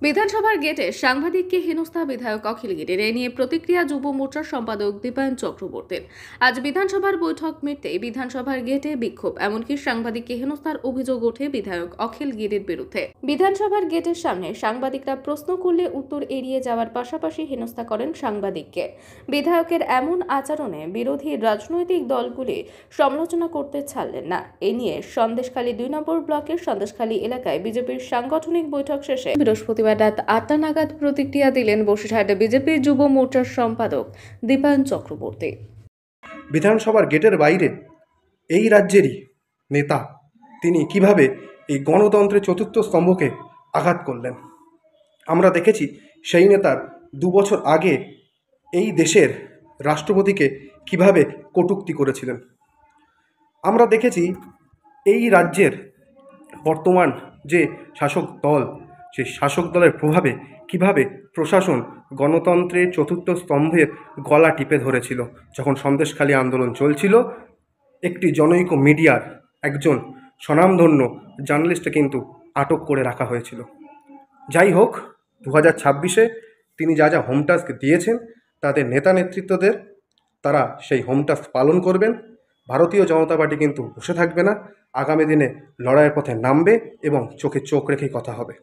বিধানসভার গেটে সাংবাদিককে হেনস্থা বিধায়ক অখিল গিরির। এ নিয়ে প্রতিক্রিয়া যুব মোর্চার সম্পাদক দীপায়ন চক্রবর্তীর। আজ বিধানসভার বৈঠক মিটতেই বিধানসভার গেটে বিক্ষোভ, এমনকি সাংবাদিককে হেনস্থার অভিযোগ ওঠে বিধায়ক অখিল গিরির বিরুদ্ধে। বিধানসভার গেটের সামনে সাংবাদিকরা প্রশ্ন করলে উত্তর এড়িয়ে যাওয়ার পাশাপাশি হেনস্থা করেন সাংবাদিককে। বিধায়কের এমন আচরণে বিরোধী রাজনৈতিক দলগুলি সমালোচনা করতে ছাড়লেন না। এ নিয়ে সন্দেশখালী 2 নম্বর ব্লকের সন্দেশখালী এলাকায় বিজেপির সাংগঠনিক বৈঠক শেষে বৃহস্পতিবার রাত 8টা নাগাদ প্রতিক্রিয়া দিলেন বসিরহাট বিজেপি যুব মোর্চার সম্পাদক দীপায়ন চক্রবর্তী। বিধানসভার গেটের বাইরে এই রাজ্যেরই নেতা তিনি কিভাবে এই গণতন্ত্রের চতুর্থ স্তম্ভকে আঘাত করলেন। আমরা দেখেছি সেই নেতার 2 বছর আগে এই দেশের রাষ্ট্রপতিকে কিভাবে কটূক্তি করেছিলেন। আমরা দেখেছি এই রাজ্যের বর্তমান যে শাসক দল, সেই শাসক দলের প্রভাবে কিভাবে প্রশাসন গণতন্ত্রের চতুর্থ স্তম্ভের গলা টিপে ধরেছিল। যখন সন্দেশখালী আন্দোলন চলছিল, একটি জনৈক মিডিয়ার একজন স্বনামধন্য জার্নালিস্টকে কিন্তু আটক করে রাখা হয়েছিল। যাই হোক, 2026-এ তিনি যা যা হোম টাস্ক দিয়েছেন তাদের নেতা নেতৃত্বদের, তারা সেই হোম টাস্ক পালন করবেন। ভারতীয় জনতা পার্টি কিন্তু বসে থাকবে না, আগামী দিনে লড়াইয়ের পথে নামবে এবং চোখে চোখ রেখেই কথা হবে।